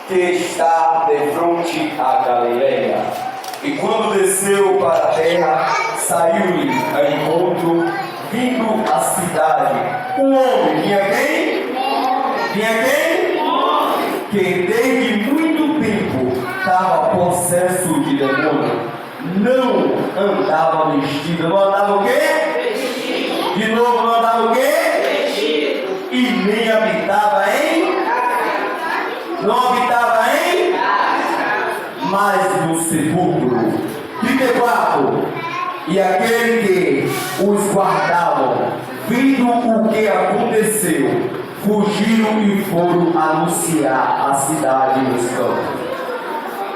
que está de frente à Galileia. E quando desceu para a terra, saiu-lhe ao encontro, vindo à cidade, um homem. Vinha quem? Vinha quem? Que desde muito tempo estava possesso de demônio. Não andava vestido. Não andava o quê? Vestido. De novo, não andava o quê? Vestido. E nem habitava em? Não habitava em? Mas no sepulcro. 34. E aquele que os guardavam, vendo o que aconteceu, fugiram e foram anunciar a cidade dos campos.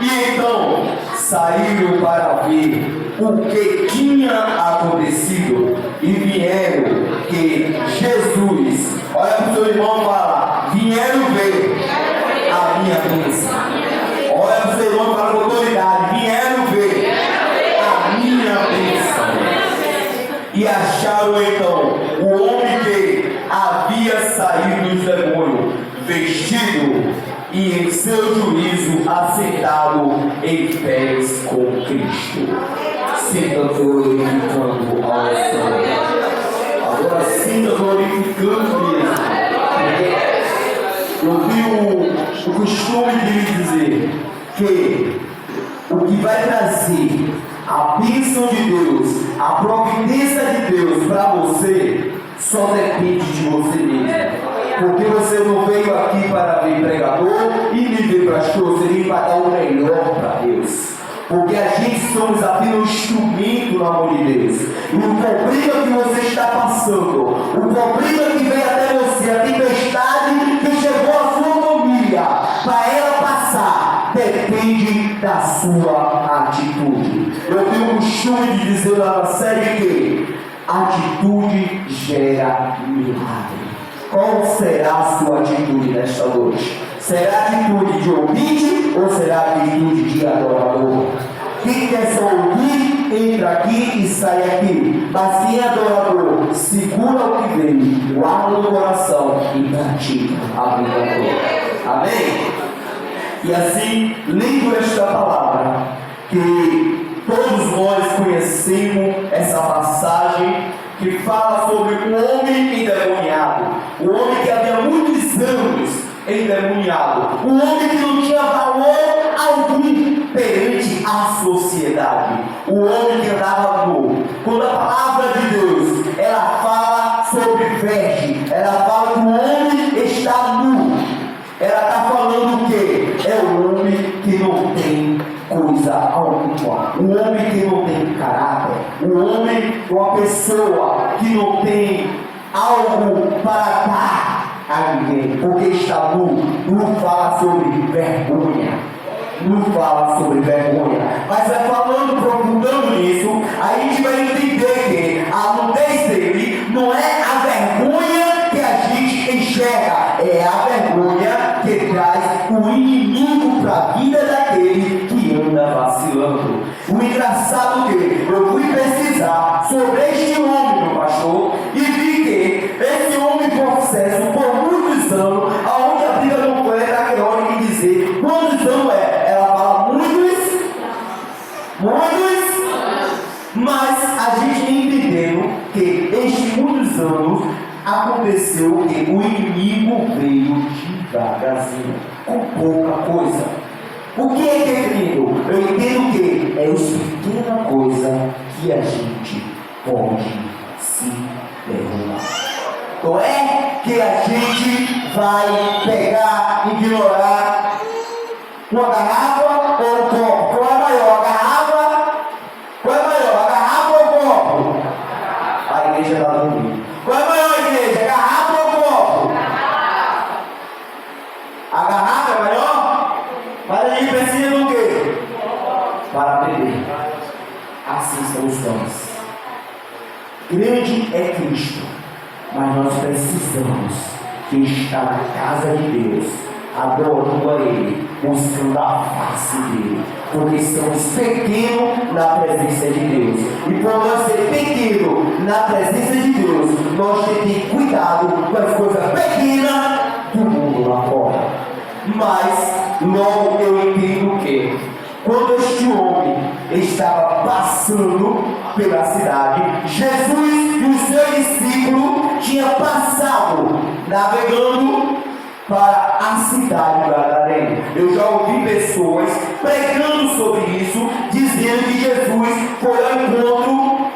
E então saíram para ver o que tinha acontecido e vieram que Jesus, olha para o seu irmão e fala, vieram ver a minha bênção. Olha para o seu irmão e fala com autoridade, vieram ver a minha bênção. E acharam então o homem que havia saído dos demônios, vestido e em seu juízo assentado em pés com Cristo. Sinta glorificando ao Senhor. Agora sinta glorificando mesmo. Eu vi o costume de lhe dizer que o que vai trazer a bênção de Deus, a providência de Deus para você, só depende de você mesmo. Porque você não veio aqui para ver pregador e nem ver pastor, você veio para dar o melhor para Deus. Porque a gente somos apenas um instrumento no amor de Deus. E o problema que você está passando, o problema que veio até você, a tempestade que chegou à sua família, para ela passar, depende da sua atitude. Eu tenho o costume de dizer na série que atitude gera milagre. Qual será a sua atitude nesta noite? Será atitude de ouvinte ou será atitude de adorador? Quem quer só ouvir, entra aqui e sai aqui. Mas quem é adorador, segura o que veio, guarda no coração e pratica a vida toda. Amém? E assim, lendo esta palavra, que todos nós conhecemos essa passagem que fala sobre um homem endemoniado, um homem que havia muitos anos endemoniado, um homem que não tinha valor algum perante a sociedade, um homem que andava nu. Quando a palavra de Deus ela fala sobre veste, ela fala que o homem está nu, ela está falando o quê? É o homem que não tem coisa alguma, um homem que não tem caráter, um homem, uma pessoa que não tem algo para dar a ninguém, porque está nu. Não fala sobre vergonha, não fala sobre vergonha, mas vai falando, aprofundando nisso, a gente vai entender que a nudez dele não é a vergonha que a gente enxerga, é a vergonha que traz o inimigo para a vida daquele que anda vacilando. O engraçado é que eu fui pesquisar sobre este homem, meu pastor, e vi que esse homem possesso por muitos anos, aonde a Bíblia não foi daquele homem que dizer quantos anos é, ela fala muitos, mas a gente entendendo que estes muitos anos aconteceu que o inimigo veio devagarzinho, com pouca coisa. O que é querido? Eu entendo que é as pequenas coisas que a gente pode se derrubar. Não é que a gente vai pegar, ignorar uma garrafa ou um copo. Qual é maior, a garrafa? Qual é maior, a garrafa ou o copo? A igreja está dormindo. Qual é maior, a igreja, a garrafa ou o copo? A garrafa é maior? Mas a gente precisa do quê? Para beber. Assim são os dons. Grande é Cristo, mas nós precisamos de estar na casa de Deus, adorando a Ele, buscando a face dEle, porque somos pequenos na presença de Deus. E por nós ser pequeno na presença de Deus, nós temos que ter cuidado com as coisas pequenas do mundo lá fora. Mas logo eu entendo que quando este homem estava passando pela cidade, Jesus e o seu discípulo tinham passado, navegando para a cidade de Gadareno. Eu já ouvi pessoas pregando sobre isso, dizendo que Jesus foi ao encontro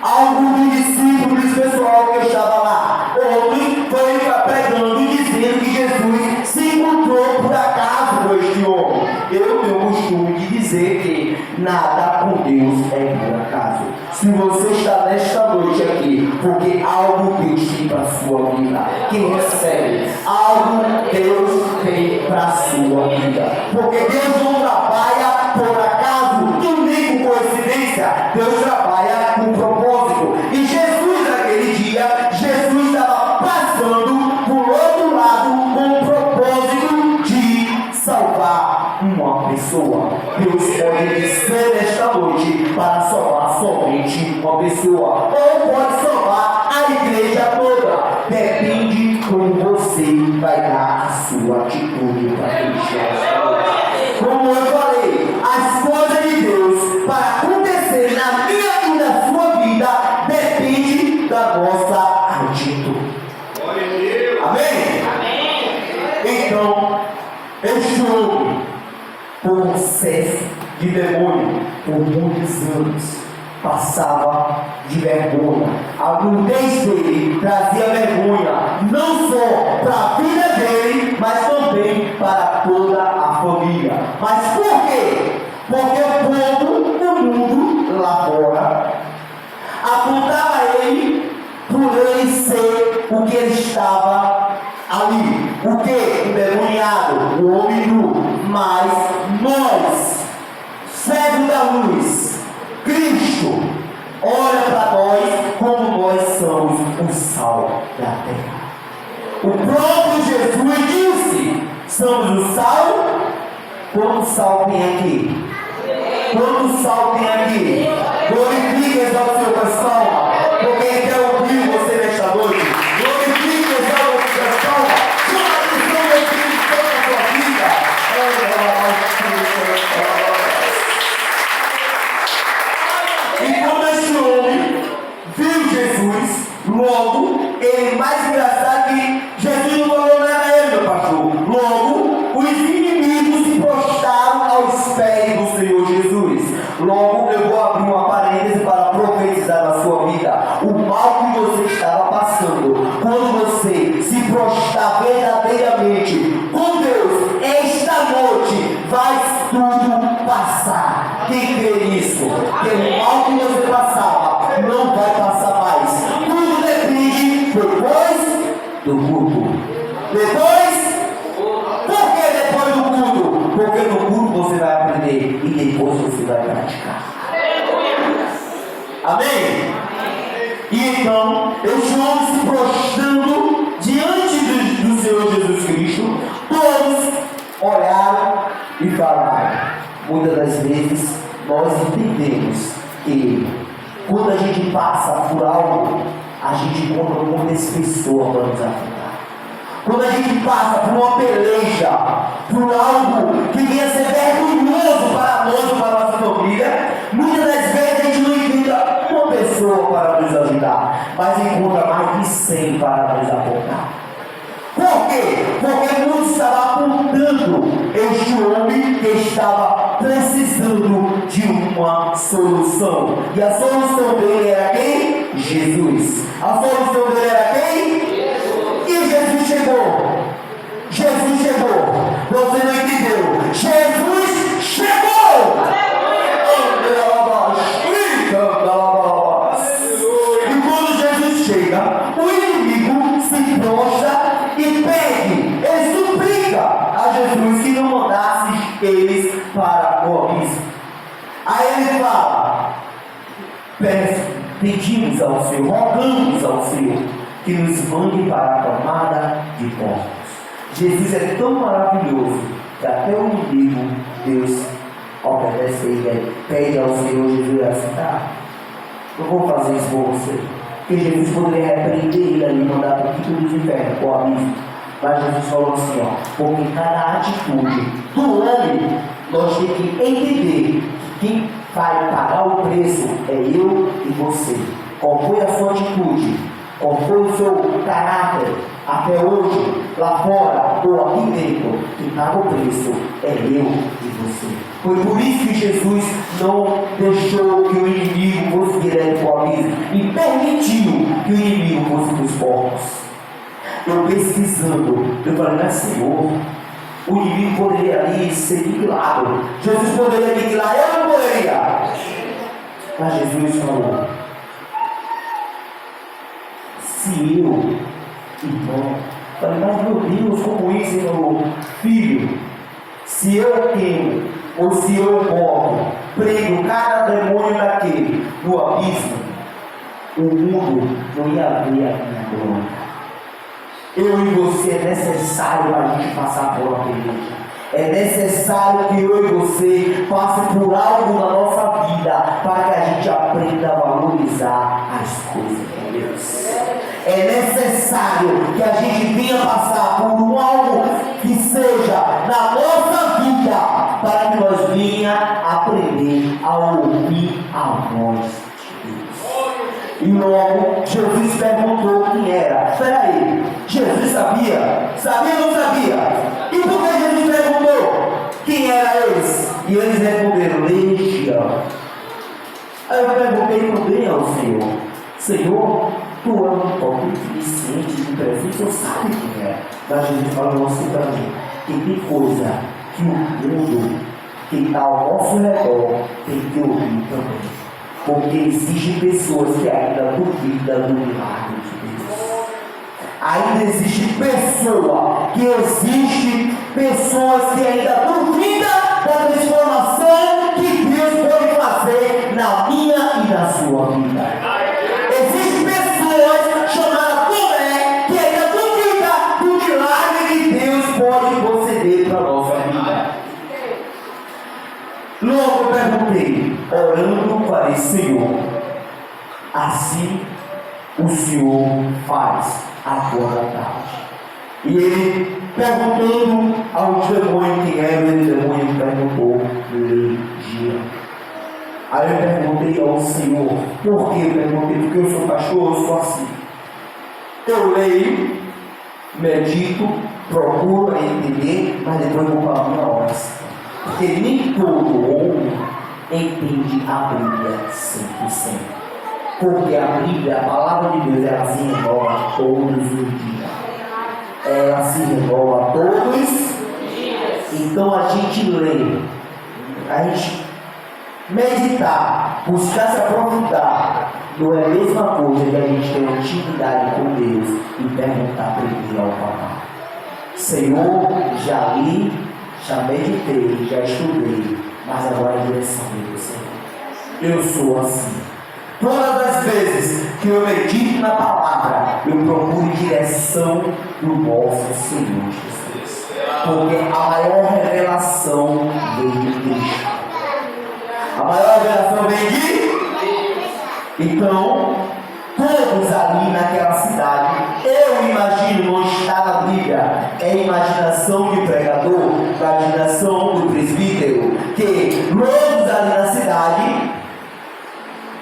algum discípulos pessoal que estava lá. Outros foi pregando e dizendo que Jesus se encontrou por acaso com este homem. Eu tenho o costume de dizer que nada com Deus é por acaso. Se você está nesta noite aqui, porque algo Deus tem para a sua vida, quem recebe, algo Deus tem para a sua vida. Porque Deus não trabalha por acaso, nem com coincidência. Deus trabalha com propósito. E Jesus, naquele dia, Jesus estava passando por outro lado com o propósito de salvar uma pessoa. Deus pode descer nesta noite para salvar somente uma pessoa, ou pode salvar a igreja toda. Depende como você vai dar a sua atitude para Cristo. Como eu falei, as coisas de Deus para acontecer na minha e na sua vida depende da nossa atitude. Amém? Então, este homem, por um excesso de demônio, por muitos anos, passava de vergonha. A nudez dele trazia vergonha, não só para a vida dele, mas também para toda a família. Mas por quê? Porque o povo do mundo lá fora apontava ele por ele ser o que ele estava ali. O que? O demoniado, o homem nu. Mas nós, servos da luz, Cristo, olha para nós como nós somos o sal da terra. O próprio Jesus disse: somos o sal. Quanto sal tem aqui? Quanto sal tem aqui? Glorifique, exalte o seu coração. Porque ele quer ouvir você nesta noite. Glorifique, exalte o seu coração. Chama a atenção do Espírito Santo na sua vida. E quando este homem viu Jesus, logo, ele mais engraçado que Jesus não falou nada a ele, meu pastor. Logo, os inimigos se prostraram aos pés do Senhor Jesus. Logo, eu vou abrir uma parêntese para profetizar na sua vida o mal que você estava passando. Quando você se prostrar verdadeiramente com Deus, esta noite vai tudo passar. Quem crê nisso? Que o mal que você passava não vai passar mais. Tudo depende depois do culto. Por que depois do culto? Porque no culto você vai aprender e depois você vai praticar. Amém? E então, este homem se prostrando diante do Senhor Jesus Cristo, todos olharam e falaram. Muitas das vezes nós entendemos que quando a gente passa por algo, a gente encontra muitas pessoas para nos ajudar. Quando a gente passa por uma peleja, por algo que venha ser vergonhoso para nós e para a nossa família, muitas das vezes a gente não encontra uma pessoa para nos ajudar, mas encontra mais de 100 para nos apontar. Por quê? Porque muitos estavam apontando este homem que estava precisando de uma solução. E a solução dele era quem? Jesus. A solução dele era quem? E Jesus chegou. Jesus chegou. Você não entendeu? Jesus chegou! E quando Jesus chega, o inimigo se prostra e pede, ele suplica a Jesus que não mandasse eles para o abismo. Aí ele fala: pedimos ao Senhor, rogamos ao Senhor que nos mande para a camada de porcos. Jesus é tão maravilhoso que até o inimigo Deus obedece a ele, pede ao Senhor Jesus assim: tá, eu vou fazer isso por você. Porque Jesus poderia repreender ele ali, mandar para o quinto dos infernos, para o abismo. Mas Jesus falou assim, ó, porque cada atitude do homem, nós temos que entender que quem vai pagar o preço é eu e você. Qual foi a sua atitude? Qual foi o seu caráter até hoje, lá fora ou aqui dentro? Quem paga o preço é eu e você. Foi por isso que Jesus não deixou que o inimigo fosse direto para o abismo e permitiu que o inimigo fosse para os porcos. Eu pesquisando, eu falei, mas Senhor, o inimigo poderia ali ser aniquilado. Jesus poderia aniquilar, eu não poderia. Mas Jesus falou, se eu, irmão, falei, mas meu Deus, como isso, meu filho, se eu tenho, ou se eu morro, prego cada demônio daquele no abismo, o mundo não ia ver a minha glória. Eu e você é necessário para a gente passar por uma peleja. É necessário que eu e você passe por algo na nossa vida para que a gente aprenda a valorizar as coisas de Deus. É necessário que a gente venha passar por algo que seja na nossa vida para que nós venha aprender a ouvir a voz de Deus. E logo Jesus perguntou quem era. Espera aí, Jesus sabia? Sabia ou não sabia? E por que Jesus perguntou quem era eles? E eles responderam, legião. Aí eu perguntei também ao Senhor, Senhor, tu é um toque suficiente de presença, eu sabe quem é. Mas Jesus falou assim para mim, que tem coisa que o mundo que está ao nosso redor tem que ouvir também. Porque existem pessoas que ainda duvidam do milagre de Deus. Ainda existe pessoas que ainda duvidam da transformação que Deus pode fazer na minha e na sua vida. Existem pessoas chamadas Tomé que ainda duvidam do milagre que Deus pode conceder para a nossa vida. Logo eu perguntei, orando para esse Senhor, assim o Senhor faz a tua vontade. E ele perguntando ao demônio quem era, o demônio perguntou, legião. Aí eu perguntei ao Senhor, por que? Eu perguntei, porque eu sou pastor, eu sou assim. Eu leio, medito, procuro entender, mas depois vou para a minha oração. Porque nem todo homem entende a Bíblia 100%. Porque a Bíblia, a palavra de Deus, ela se renova todos os dias. Ela se renova todos os dias. Então a gente lê, a gente meditar, buscar se aprofundar, não é a mesma coisa que a gente ter uma intimidade com Deus e perguntar primeiro ao papai. Senhor, já li, já meditei, já estudei, mas agora é a direção do Senhor. Eu sou assim. Todas as vezes que eu medito na palavra, eu procuro direção do nosso Senhor Jesus. Porque a maior revelação vem de Cristo. A maior revelação vem de... Então, todos ali naquela cidade, eu imagino, não está na Bíblia, é imaginação de pregador, imaginação do presbítero, que todos ali na cidade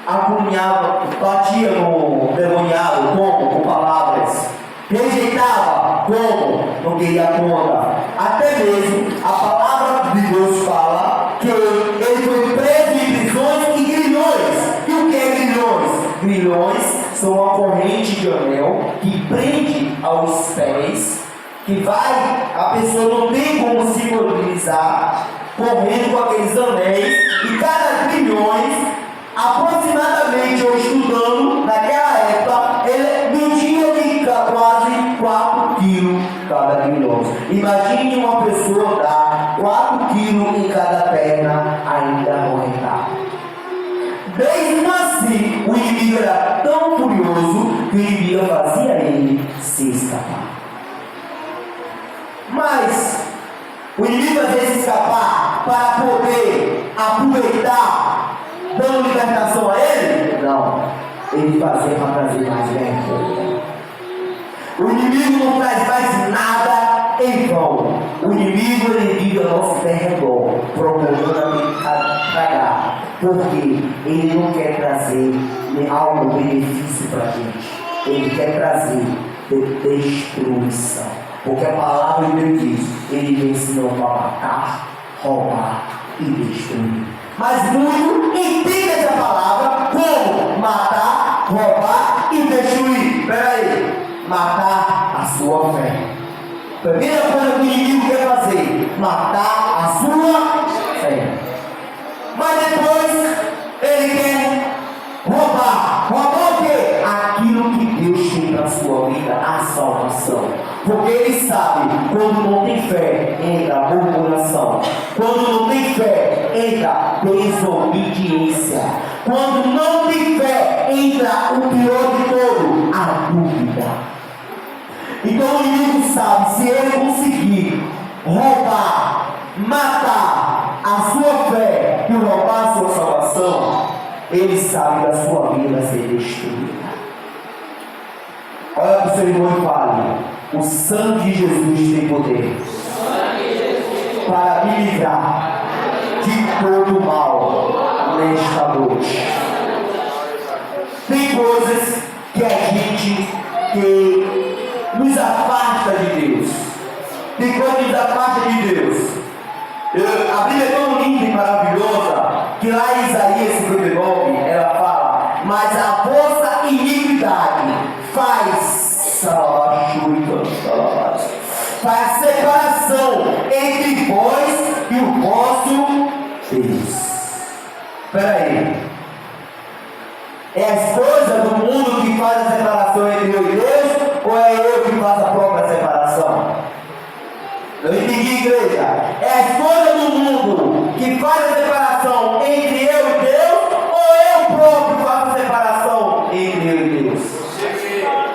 acunhava, batia no demoniado, como? Com palavras, rejeitava, como? Não queria conta. Até mesmo a palavra de Deus fala que ele foi preso em prisões e grilhões. E o que é grilhões? Grilhões são uma corrente de anel que prende aos pés, que vai, a pessoa não tem como se mobilizar, correndo com aqueles anéis, e cada grilhões, aproximadamente, eu estudando, naquela época, ele media de quase 4 quilos cada grilhão. Imagine uma pessoa dar 4 quilos em cada perna, ainda arrebentada. Mesmo assim, o inimigo era tão furioso que o inimigo fazia ele se escapar. Mas o inimigo fazia ele se escapar para poder aproveitar, dando libertação a ele? Não. Ele fazia para trazer mais vergonha. O inimigo não traz mais nada em vão. O inimigo, ele vive ao nosso derredor, procurando tragar, porque ele não quer trazer algo benefício para a gente. Ele quer trazer destruição. Porque a palavra de Deus diz: ele me ensinou para matar, roubar e destruir. Mas muito entende essa palavra como matar, roubar e destruir. Espera aí. Matar a sua fé. Primeira coisa que o inimigo quer fazer: matar a sua fé. Mas depois ele quer roubar. Roubar o quê? Aquilo que Deus tem para a sua vida, a salvação. Porque ele sabe, quando não tem fé, entra a murmuração. Quando não tem fé, entra desobediência. Quando não tem fé, entra o pior de todo, a dúvida. Então o inimigo sabe, se ele conseguir roubar, matar a sua fé e roubar a sua salvação, ele sabe que a sua vida vai ser destruída. Olha para o seu irmão e fale: o sangue de Jesus tem poder para me livrar de todo mal nesta noite. Tem coisas que a gente nos afasta de Deus. Tem coisas que nos afasta de Deus. A Bíblia é tão linda e maravilhosa que lá em Isaías 59 ela fala: mas a vossa iniquidade faz separação entre vós e o vosso Deus. Espera aí. É as coisas do mundo que faz a separação entre eu e Deus, ou é eu que faço a própria separação? Eu entendi, igreja. É as coisas do mundo que faz a separação entre eu e Deus, ou eu próprio faço a separação entre eu e Deus?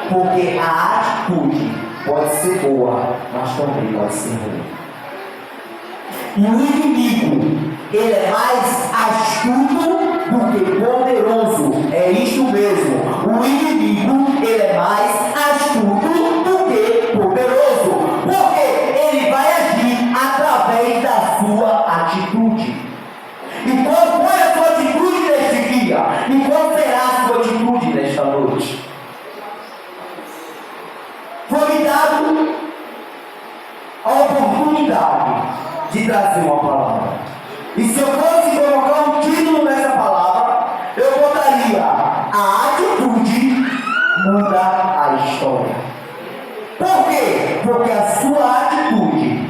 Porque a atitude pode ser boa, mas também pode ser ruim. E o inimigo, ele é mais astuto do que poderoso. É isto mesmo. O inimigo, ele é mais astuto do que poderoso. Porque ele vai agir através da sua atitude. E qual foi a sua atitude neste dia? E qual será a sua atitude nesta noite? Foi-me dado a oportunidade de trazer uma palavra. E se eu fosse colocar um título nessa palavra, eu botaria: a atitude muda a história. Por quê? Porque a sua atitude,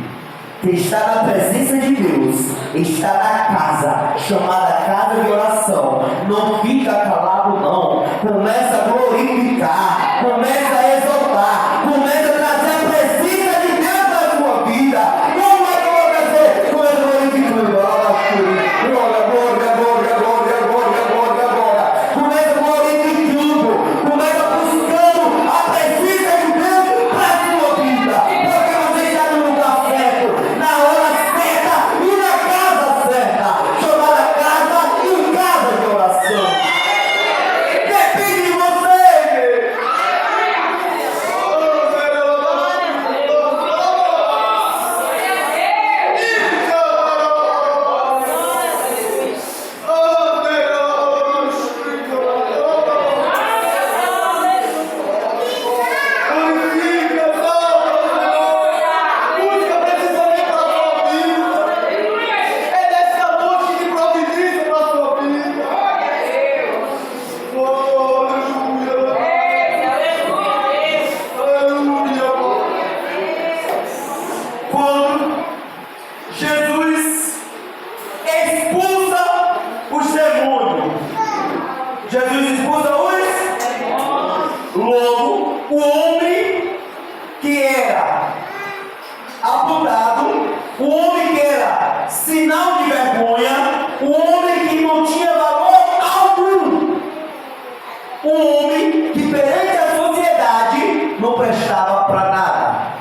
que está na presença de Deus, está na casa, chamada casa de oração, não fica calado não. Começa a glorificar, começa a exaltar, começa a trazer a presença de Deus na sua vida. Como é que eu vou fazer? Começa a glorificar. Começa glorificando, começa buscando a presença de Deus para a sua vida. Porque você está no lugar certo, na hora certa e na casa certa, chamada casa e casa de oração. Depende de você. Quando Jesus expulsa os demônios, Jesus expulsa os demônios. Logo, o homem que era apontado, o homem que era sinal de vergonha, o homem que não tinha valor algum, o homem que perante a sociedade não prestava para nada.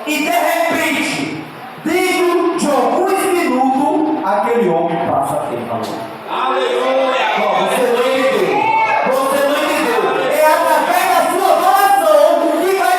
E de repente, dentro de alguns minutos, aquele homem passa a ter valor. Aleluia! Você não entendeu. Você não entendeu. É através da sua oração que vai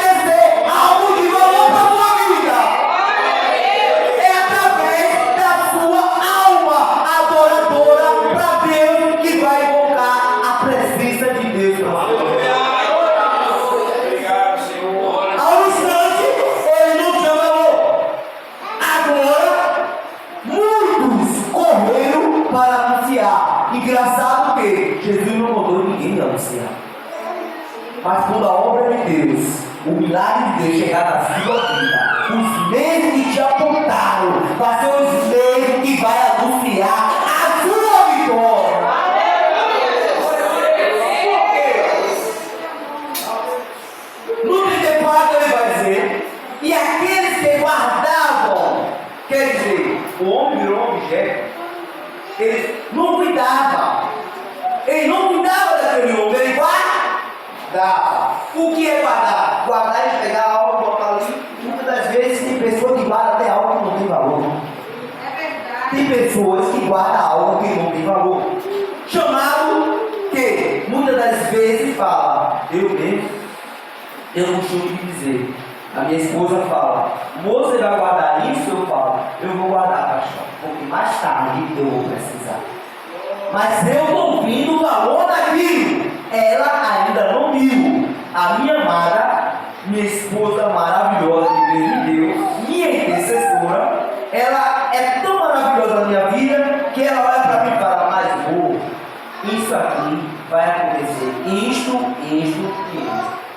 mas quando a obra de Deus, o milagre de Deus chegar na sua vida, os meios que te apontaram, vai ser os meios que vai anunciar a sua vitória. No 34 ele vai dizer, e aqueles que guardavam, quer dizer, o homem virou um objeto, ele não cuidava daquele homem, ele guardava. O que é guardar? Guardar é pegar algo e botar ali. Muitas das vezes tem pessoas que guardam até algo que não tem valor. É verdade. Tem pessoas que guardam algo que não tem valor. Chamado que muitas das vezes fala, eu costumo dizer, a minha esposa fala, moça, você vai guardar isso? Eu falo, eu vou guardar, pastor, porque mais tarde eu vou precisar. Mas eu estou vendo o valor daquilo. Ela ainda não viu. A minha amada, minha esposa maravilhosa que Deus me deu, minha intercessora, ela é tão maravilhosa na minha vida que ela olha para mim e fala, mas isso aqui vai acontecer, isto.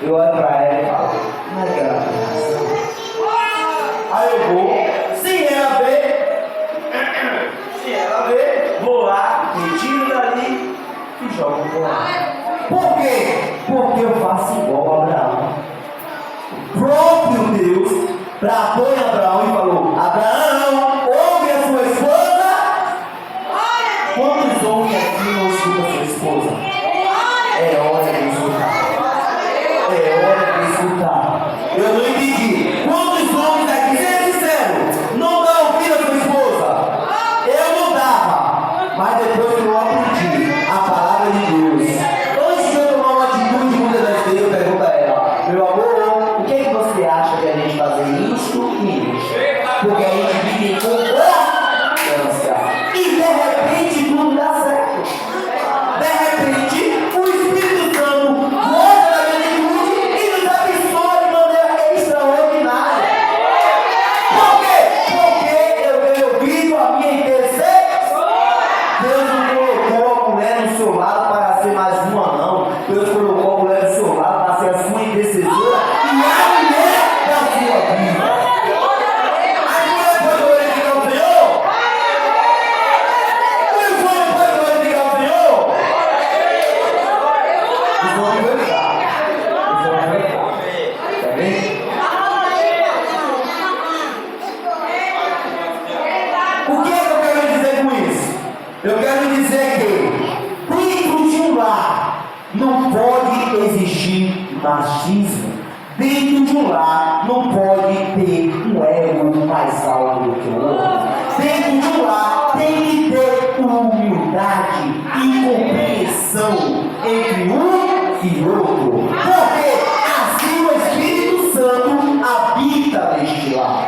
Eu olho para ela e falo, não é que ela tem razão. Aí eu vou, sem ela ver, vou lá, retiro dali e jogo fora. Por quê? Porque eu faço igual a Abraão. O próprio Deus bradou em Abraão e falou, Abraão, ouve a sua esposa. Quantos homens aqui não escutam a sua esposa? É hora de escutar. Eu não entendi. Quantos homens aqui, seja sincero, não dá ouvido a sua esposa? Eu não dava. Mas depois que eu aprendi a palavra de Deus, antes de eu tomar uma atitude, muitas das vezes eu pergunto a ela, meu amor, o que é que você acha de a gente fazer isso e isso? Porque a gente vive em concordância. E de repente tudo dá certo. De repente, o Espírito Santo mostra a minha atitude e nos abençoa de maneira extraordinária. Por quê? Porque eu tenho ouvido a minha intercessão. Deus não colocou a mulher no seu lado para ser mais uma, não. Deus colocou a mulher no seu lado para ser a sua intercessora e a mulher da sua vida. A mulher pode glorificar o Senhor? O homem pode glorificar o Senhor? Os homens vão ficar. Tá bem? O que é que eu quero dizer com isso? Eu quero dizer que dentro de um lar não pode existir machismo. Dentro de um lar não pode ter um ego mais alto do que o outro. Dentro de um lar tem que ter humildade e compreensão entre um e outro. Porque assim o Espírito Santo habita neste lar.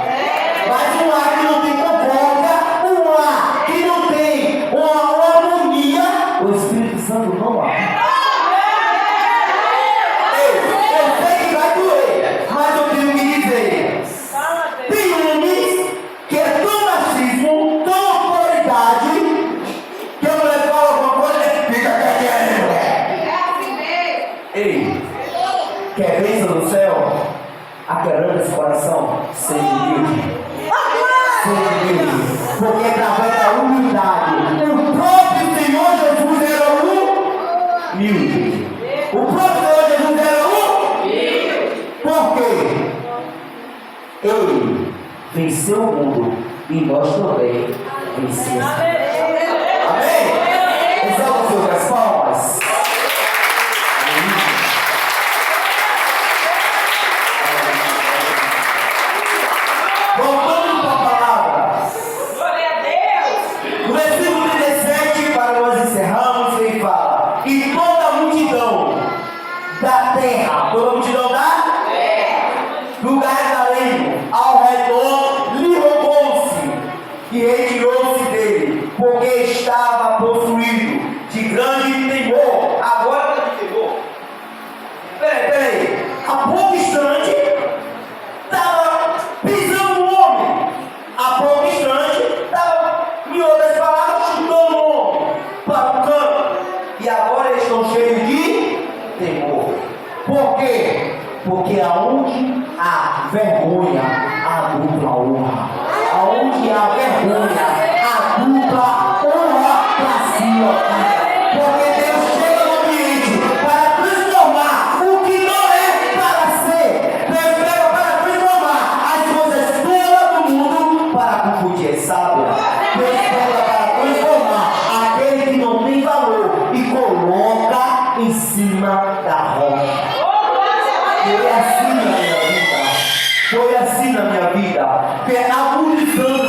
Mas um lar que não tem concórdia, um lar que não tem uma harmonia, o Espírito Santo não habita. Eu sei que vai doer, mas eu tenho que dizer. Tem homens que é tão machismo, tão autoridade, que a mulher fala alguma coisa e fica quietinha, mulher. Ei, quer bênção do céu? Aquebrando esse coração, seja humilde. Seja humilde. Porque através da humildade, o próprio Senhor Jesus era humilde. O próprio Senhor Jesus era humilde. Por quê? Ele venceu o mundo e nós também vencemos. Amém? Exalta suas palmas. Voltando para a palavra. Glória a Deus. No versículo 37, para nós encerrarmos, ele fala: e toda a multidão da terra, toda a multidão da terra, lugar além, ao redor, lhe roubou-se e retirou-se dele, porque estava possuído de grande temor. Agora está de temor. Peraí. A pouco instante, estava pisando no homem. A pouco instante, estava, em outras palavras, chutando o homem para o campo. E agora eles estão cheios de temor. Por quê? atitude é sábia. Deus pega para transformar aquele que não tem valor e coloca em cima da rocha. Foi assim na minha vida. Foi assim na minha vida. Que há muitos anos